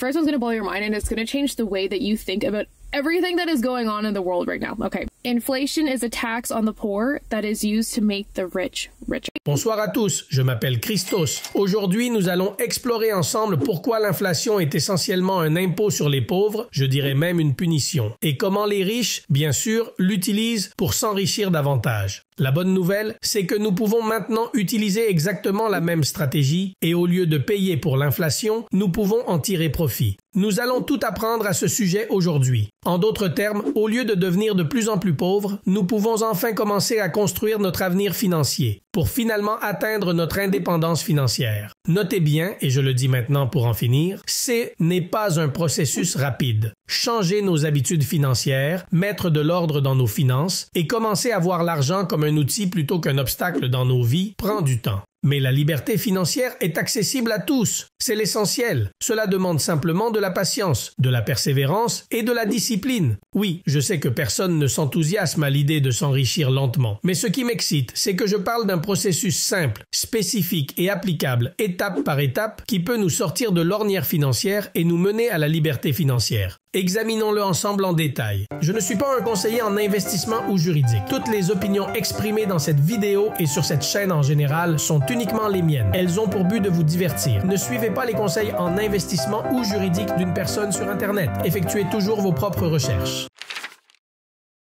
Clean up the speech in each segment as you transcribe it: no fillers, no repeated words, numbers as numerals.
First one's going to blow your mind and it's going to change the way that you think about everything that is going on in the world right now. Okay. Inflation is a tax on the poor that is used to make the rich richer. Bonsoir à tous, je m'appelle Christos. Aujourd'hui, nous allons explorer ensemble pourquoi l'inflation est essentiellement un impôt sur les pauvres, je dirais même une punition, et comment les riches, bien sûr, l'utilisent pour s'enrichir davantage. La bonne nouvelle, c'est que nous pouvons maintenant utiliser exactement la même stratégie et au lieu de payer pour l'inflation, nous pouvons en tirer profit. Nous allons tout apprendre à ce sujet aujourd'hui. En d'autres termes, au lieu de devenir de plus en plus pauvres, nous pouvons enfin commencer à construire notre avenir financier pour finalement atteindre notre indépendance financière. Notez bien, et je le dis maintenant pour en finir, ce n'est pas un processus rapide. Changer nos habitudes financières, mettre de l'ordre dans nos finances et commencer à voir l'argent comme un outil plutôt qu'un obstacle dans nos vies prend du temps. Mais la liberté financière est accessible à tous. C'est l'essentiel. Cela demande simplement de la patience, de la persévérance et de la discipline. Oui, je sais que personne ne s'enthousiasme à l'idée de s'enrichir lentement. Mais ce qui m'excite, c'est que je parle d'un processus simple, spécifique et applicable, étape par étape, qui peut nous sortir de l'ornière financière et nous mener à la liberté financière. Examinons-le ensemble en détail. Je ne suis pas un conseiller en investissement ou juridique. Toutes les opinions exprimées dans cette vidéo et sur cette chaîne en général sont uniquement les miennes. Elles ont pour but de vous divertir. Ne suivez pas les conseils en investissement ou juridique d'une personne sur Internet. Effectuez toujours vos propres recherches.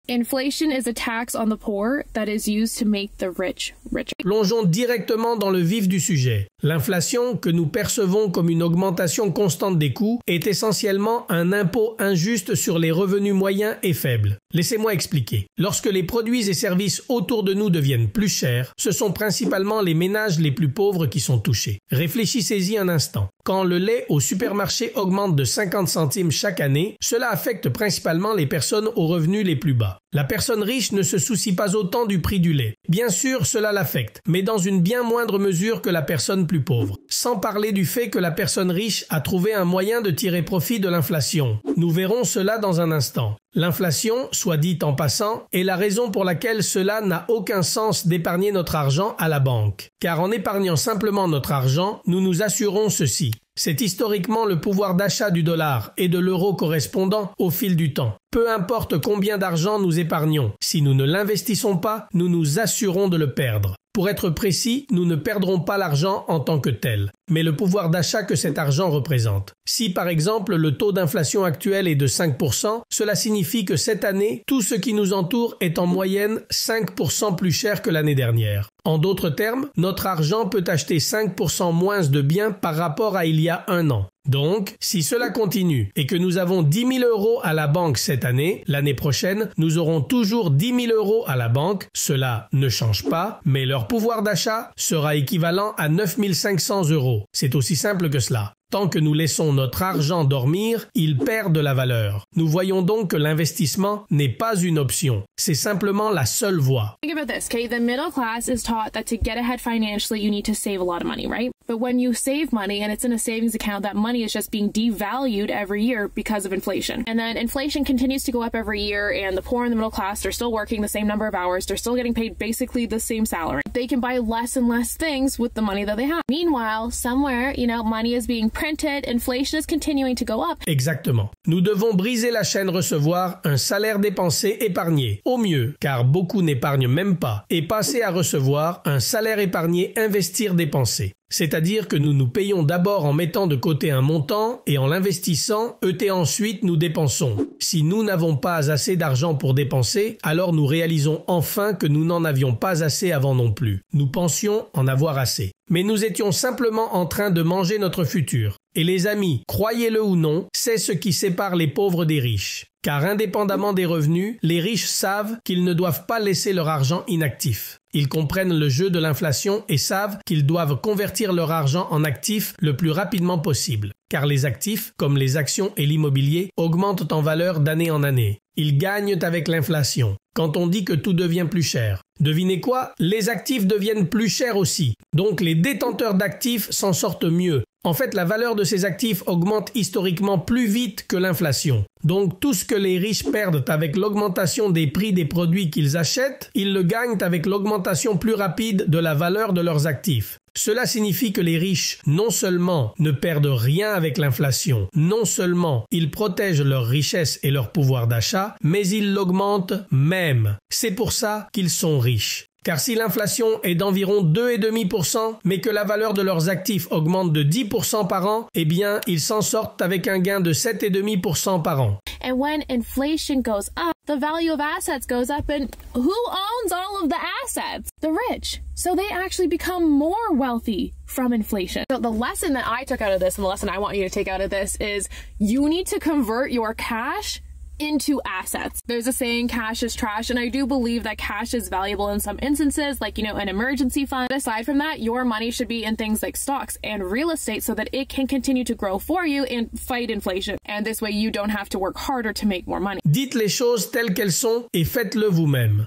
Inflation is a tax on the poor that is used to make the rich richer. Plongeons directement dans le vif du sujet. L'inflation, que nous percevons comme une augmentation constante des coûts, est essentiellement un impôt injuste sur les revenus moyens et faibles. Laissez-moi expliquer. Lorsque les produits et services autour de nous deviennent plus chers, ce sont principalement les ménages les plus pauvres qui sont touchés. Réfléchissez-y un instant. Quand le lait au supermarché augmente de 50 centimes chaque année, cela affecte principalement les personnes aux revenus les plus bas. La personne riche ne se soucie pas autant du prix du lait. Bien sûr, cela l'affecte, mais dans une bien moindre mesure que la personne plus pauvre. Sans parler du fait que la personne riche a trouvé un moyen de tirer profit de l'inflation. Nous verrons cela dans un instant. L'inflation, soit dit en passant, est la raison pour laquelle cela n'a aucun sens d'épargner notre argent à la banque. Car en épargnant simplement notre argent, nous nous assurons ceci. C'est historiquement le pouvoir d'achat du dollar et de l'euro correspondant au fil du temps. Peu importe combien d'argent nous épargnons, si nous ne l'investissons pas, nous nous assurons de le perdre. Pour être précis, nous ne perdrons pas l'argent en tant que tel, mais le pouvoir d'achat que cet argent représente. Si par exemple le taux d'inflation actuel est de 5%, cela signifie que cette année, tout ce qui nous entoure est en moyenne 5% plus cher que l'année dernière. En d'autres termes, notre argent peut acheter 5% moins de biens par rapport à il y a un an. Donc, si cela continue et que nous avons 10 000 euros à la banque cette année, l'année prochaine, nous aurons toujours 10 000 euros à la banque. Cela ne change pas, mais leur pouvoir d'achat sera équivalent à 9 500 euros. C'est aussi simple que cela. Tant que nous laissons notre argent dormir, il perd de la valeur. Nous voyons donc que l'investissement n'est pas une option. C'est simplement la seule voie. Think about this, okay? The middle class is taught that to get ahead financially, you need to save a lot of money, right? But when you save money and it's in a savings account, that money is just being devalued every year because of inflation. And then inflation continues to go up every year, and the poor and the middle class are still working the same number of hours. They're still getting paid basically the same salary. They can buy less and less things with the money that they have. Meanwhile, somewhere, money is being printed, inflation is continuing to go up. Exactement. Nous devons briser la chaîne recevoir un salaire dépensé épargné, au mieux, car beaucoup n'épargnent même pas, et passer à recevoir un salaire épargné investir dépensé. C'est-à-dire que nous nous payons d'abord en mettant de côté un montant et en l'investissant, et ensuite nous dépensons. Si nous n'avons pas assez d'argent pour dépenser, alors nous réalisons enfin que nous n'en avions pas assez avant non plus. Nous pensions en avoir assez. Mais nous étions simplement en train de manger notre futur. Et les amis, croyez-le ou non, c'est ce qui sépare les pauvres des riches. Car indépendamment des revenus, les riches savent qu'ils ne doivent pas laisser leur argent inactif. Ils comprennent le jeu de l'inflation et savent qu'ils doivent convertir leur argent en actifs le plus rapidement possible. Car les actifs, comme les actions et l'immobilier, augmentent en valeur d'année en année. Ils gagnent avec l'inflation. Quand on dit que tout devient plus cher. Devinez quoi? Les actifs deviennent plus chers aussi. Donc les détenteurs d'actifs s'en sortent mieux. En fait, la valeur de ces actifs augmente historiquement plus vite que l'inflation. Donc tout ce que les riches perdent avec l'augmentation des prix des produits qu'ils achètent, ils le gagnent avec l'augmentation plus rapide de la valeur de leurs actifs. Cela signifie que les riches, non seulement ne perdent rien avec l'inflation, non seulement ils protègent leur richesse et leur pouvoir d'achat, mais ils l'augmentent même. C'est pour ça qu'ils sont riches. Car si l'inflation est d'environ 2,5%, mais que la valeur de leurs actifs augmente de 10% par an, eh bien, ils s'en sortent avec un gain de 7,5% par an. And when inflation goes up, the value of assets goes up, and who owns all of the assets? The rich. So they actually become more wealthy from inflation. So the lesson that I took out of this, and the lesson I want you to take out of this, is you need to convert your cash into assets. There's a saying, cash is trash, and I do believe that cash is valuable in some instances, like, an emergency fund. Aside from that, your money should be in things like stocks and real estate so that it can continue to grow for you and fight inflation. And this way you don't have to work harder to make more money. Dites les choses telles qu'elles sont et faites-le vous-même.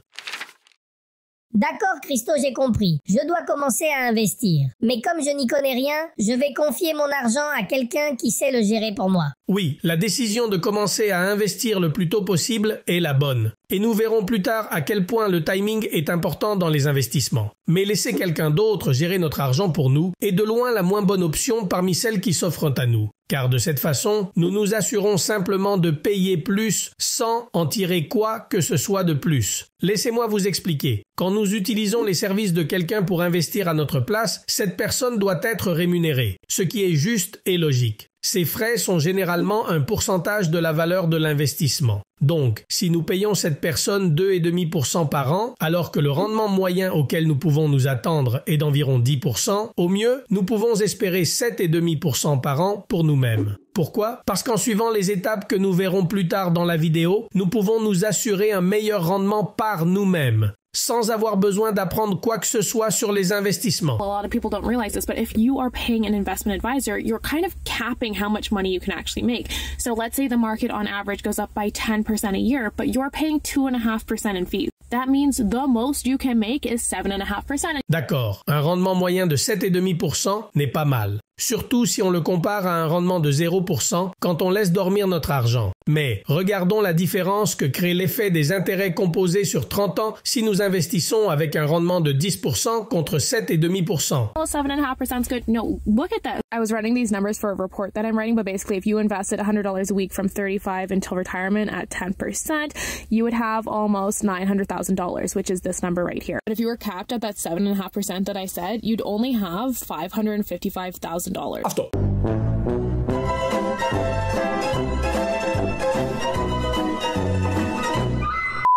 D'accord, Christo, j'ai compris. Je dois commencer à investir. Mais comme je n'y connais rien, je vais confier mon argent à quelqu'un qui sait le gérer pour moi. Oui, la décision de commencer à investir le plus tôt possible est la bonne. Et nous verrons plus tard à quel point le timing est important dans les investissements. Mais laisser quelqu'un d'autre gérer notre argent pour nous est de loin la moins bonne option parmi celles qui s'offrent à nous. Car de cette façon, nous nous assurons simplement de payer plus sans en tirer quoi que ce soit de plus. Laissez-moi vous expliquer. Quand nous utilisons les services de quelqu'un pour investir à notre place, cette personne doit être rémunérée, ce qui est juste et logique. Ces frais sont généralement un pourcentage de la valeur de l'investissement. Donc, si nous payons cette personne 2,5% par an, alors que le rendement moyen auquel nous pouvons nous attendre est d'environ 10%, au mieux, nous pouvons espérer 7,5% par an pour nous-mêmes. Pourquoi? Parce qu'en suivant les étapes que nous verrons plus tard dans la vidéo, nous pouvons nous assurer un meilleur rendement par nous-mêmes, sans avoir besoin d'apprendre quoi que ce soit sur les investissements. A lot of people don't realize this, but if you are paying an investment advisor, you're kind of capping how much money you can actually make. So let's say the market on average goes up by 10% a year, but you're paying 2.5% in fees. That means the most you can make is 7.5%. D'accord, un rendement moyen de 7,5% n'est pas mal. Surtout si on le compare à un rendement de 0% quand on laisse dormir notre argent. Mais regardons la différence que crée l'effet des intérêts composés sur 30 ans si nous investissons avec un rendement de 10% contre 7,5%. Well, 7.5% is good. No, look at that. I was running these numbers for a report that I'm writing, but basically if you invested $100 a week from 35 until retirement at 10%, you would have almost $900,000, which is this number right here. But if you were capped at that 7.5% that I said, you'd only have $555,000.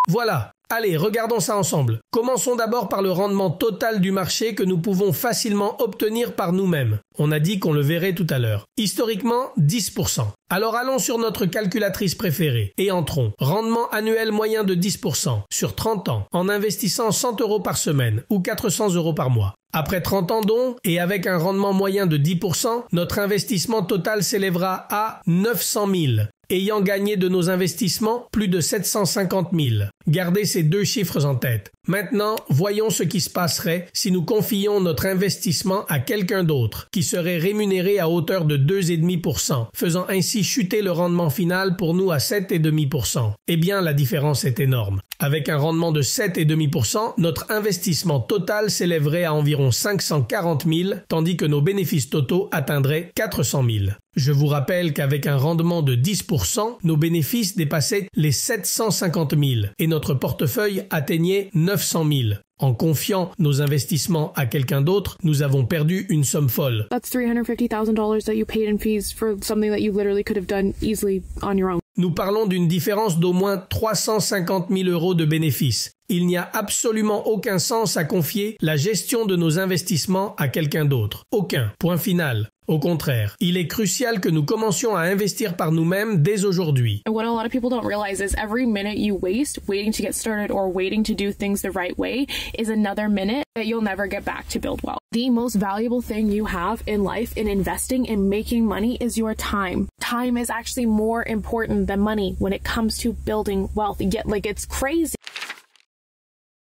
Voilà. Allez, regardons ça ensemble. Commençons d'abord par le rendement total du marché que nous pouvons facilement obtenir par nous-mêmes. On a dit qu'on le verrait tout à l'heure. Historiquement, 10%. Alors allons sur notre calculatrice préférée et entrons. Rendement annuel moyen de 10% sur 30 ans en investissant 100 € par semaine ou 400 € par mois. Après 30 ans donc, et avec un rendement moyen de 10%, notre investissement total s'élèvera à 900 000. Ayant gagné de nos investissements plus de 750 000. Gardez ces deux chiffres en tête. Maintenant, voyons ce qui se passerait si nous confions notre investissement à quelqu'un d'autre, qui serait rémunéré à hauteur de 2,5%, faisant ainsi chuter le rendement final pour nous à 7,5%. Eh bien, la différence est énorme. Avec un rendement de 7,5%, notre investissement total s'élèverait à environ 540 000, tandis que nos bénéfices totaux atteindraient 400 000. Je vous rappelle qu'avec un rendement de 10%, nos bénéfices dépassaient les 750 000 et notre portefeuille atteignait 900 000. En confiant nos investissements à quelqu'un d'autre, nous avons perdu une somme folle. That's $350,000 that you paid in fees for something that you literally could have done easily on your own. Nous parlons d'une différence d'au moins 350 000 € de bénéfices. Il n'y a absolument aucun sens à confier la gestion de nos investissements à quelqu'un d'autre. Aucun. Point final. Au contraire, il est crucial que nous commencions à investir par nous-mêmes dès aujourd'hui. And what a lot of people don't realize is every minute you waste waiting to get started or waiting to do things the right way is another minute that you'll never get back to build wealth. The most valuable thing you have in life in investing and making money is your time. Time is actually more important than money when it comes to building wealth. Yet, it's crazy.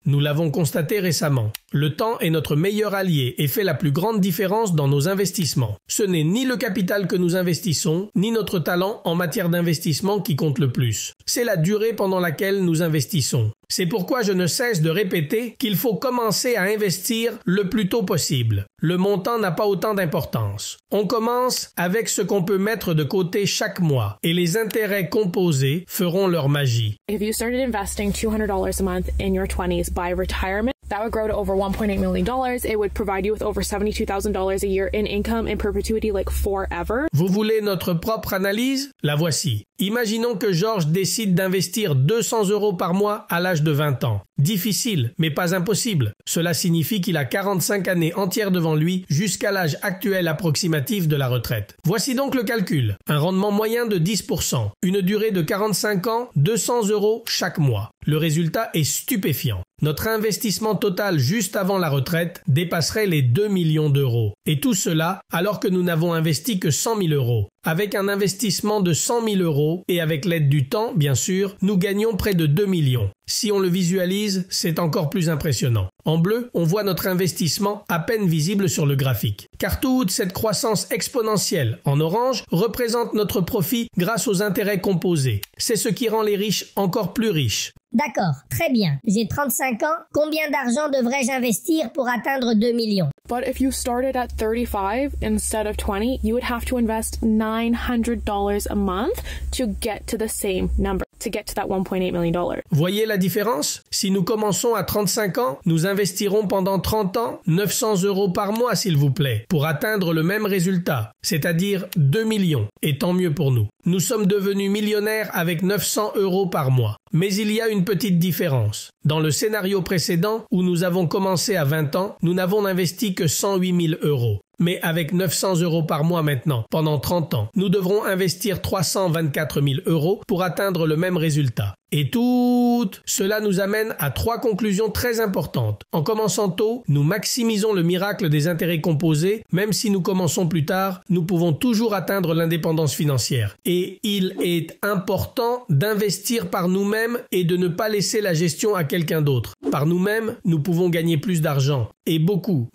Nous l'avons constaté récemment. Le temps est notre meilleur allié et fait la plus grande différence dans nos investissements. Ce n'est ni le capital que nous investissons, ni notre talent en matière d'investissement qui compte le plus. C'est la durée pendant laquelle nous investissons. C'est pourquoi je ne cesse de répéter qu'il faut commencer à investir le plus tôt possible. Le montant n'a pas autant d'importance. On commence avec ce qu'on peut mettre de côté chaque mois et les intérêts composés feront leur magie. If you started investing $200 a month in your 20s by retirement, that would grow to over $1.8 million. It would provide you with over $72,000 a year in income in perpetuity, like forever. Vous voulez notre propre analyse? La voici. Imaginons que Georges décide d'investir 200 € par mois à l'âge de 20 ans. Difficile, mais pas impossible. Cela signifie qu'il a 45 années entières devant lui jusqu'à l'âge actuel approximatif de la retraite. Voici donc le calcul. Un rendement moyen de 10%. Une durée de 45 ans, 200 € chaque mois. Le résultat est stupéfiant. Notre investissement total juste avant la retraite dépasserait les 2 millions d'euros. Et tout cela alors que nous n'avons investi que 100 000 €. Avec un investissement de 100 000 € et avec l'aide du temps, bien sûr, nous gagnons près de 2 millions. Si on le visualise, c'est encore plus impressionnant. En bleu, on voit notre investissement à peine visible sur le graphique. Car toute cette croissance exponentielle en orange représente notre profit grâce aux intérêts composés. C'est ce qui rend les riches encore plus riches. D'accord, très bien. J'ai 35 ans. Combien d'argent devrais-je investir pour atteindre 2 millions? But if you started at 35 instead of 20, you would have to invest $900 a month to get to the same number, to get to that $1.8 million. Voyez la différence? Si nous commençons à 35 ans, nous investirons pendant 30 ans 900 € par mois, s'il vous plaît, pour atteindre le même résultat, c'est-à-dire 2 millions. Et tant mieux pour nous. Nous sommes devenus millionnaires avec 900 € par mois. Mais il y a une petite différence. Dans le scénario précédent, où nous avons commencé à 20 ans, nous n'avons investi que 108 000 €. Mais avec 900 € par mois maintenant, pendant 30 ans, nous devrons investir 324 000 € pour atteindre le même résultat. Et tout cela nous amène à 3 conclusions très importantes. En commençant tôt, nous maximisons le miracle des intérêts composés. Même si nous commençons plus tard, nous pouvons toujours atteindre l'indépendance financière. Et il est important d'investir par nous-mêmes et de ne pas laisser la gestion à quelqu'un d'autre. Par nous-mêmes, nous pouvons gagner plus d'argent. Et beaucoup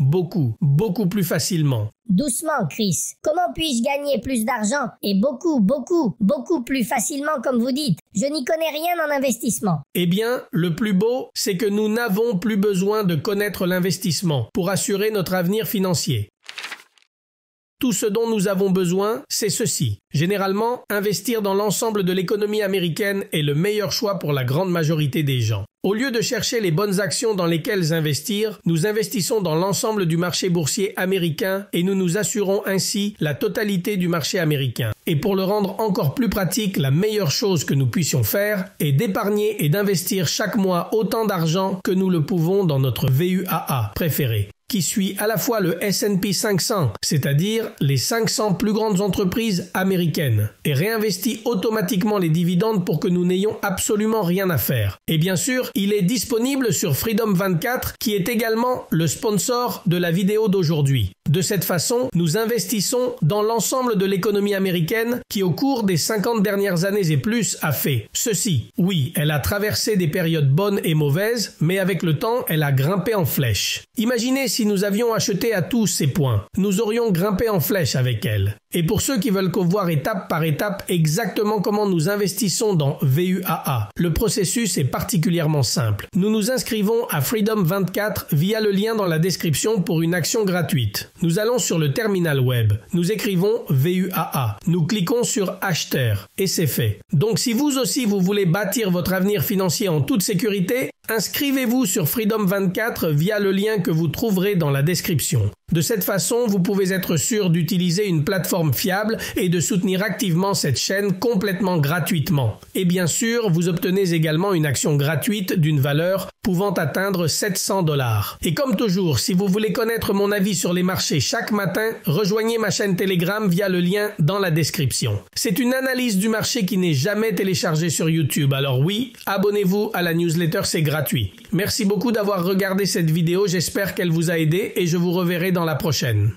plus facilement. Doucement, Chris. Comment puis-je gagner plus d'argent et beaucoup plus facilement comme vous dites? Je n'y connais rien en investissement. Eh bien, le plus beau, c'est que nous n'avons plus besoin de connaître l'investissement pour assurer notre avenir financier. Tout ce dont nous avons besoin, c'est ceci. Généralement, investir dans l'ensemble de l'économie américaine est le meilleur choix pour la grande majorité des gens. Au lieu de chercher les bonnes actions dans lesquelles investir, nous investissons dans l'ensemble du marché boursier américain et nous nous assurons ainsi la totalité du marché américain. Et pour le rendre encore plus pratique, la meilleure chose que nous puissions faire est d'épargner et d'investir chaque mois autant d'argent que nous le pouvons dans notre VUAA préféré, qui suit à la fois le S&P 500, c'est-à-dire les 500 plus grandes entreprises américaines, et réinvestit automatiquement les dividendes pour que nous n'ayons absolument rien à faire. Et bien sûr, il est disponible sur Freedom 24, qui est également le sponsor de la vidéo d'aujourd'hui. De cette façon, nous investissons dans l'ensemble de l'économie américaine qui, au cours des 50 dernières années et plus, a fait ceci. Oui, elle a traversé des périodes bonnes et mauvaises, mais avec le temps, elle a grimpé en flèche. Imaginez si nous avions acheté à tous ces points. Nous aurions grimpé en flèche avec elle. Et pour ceux qui veulent voir étape par étape exactement comment nous investissons dans VUAA, le processus est particulièrement simple. Nous nous inscrivons à Freedom 24 via le lien dans la description pour une action gratuite. Nous allons sur le terminal web. Nous écrivons VUAA. Nous cliquons sur Acheter et c'est fait. Donc si vous aussi vous voulez bâtir votre avenir financier en toute sécurité, inscrivez-vous sur Freedom 24 via le lien que vous trouverez dans la description. De cette façon, vous pouvez être sûr d'utiliser une plateforme fiable et de soutenir activement cette chaîne complètement gratuitement. Et bien sûr, vous obtenez également une action gratuite d'une valeur pouvant atteindre 700 $. Et comme toujours, si vous voulez connaître mon avis sur les marchés chaque matin, rejoignez ma chaîne Telegram via le lien dans la description. C'est une analyse du marché qui n'est jamais téléchargée sur YouTube. Alors oui, abonnez-vous à la newsletter, c'est gratuit. Merci beaucoup d'avoir regardé cette vidéo, j'espère qu'elle vous a aidé et je vous reverrai dans la prochaine.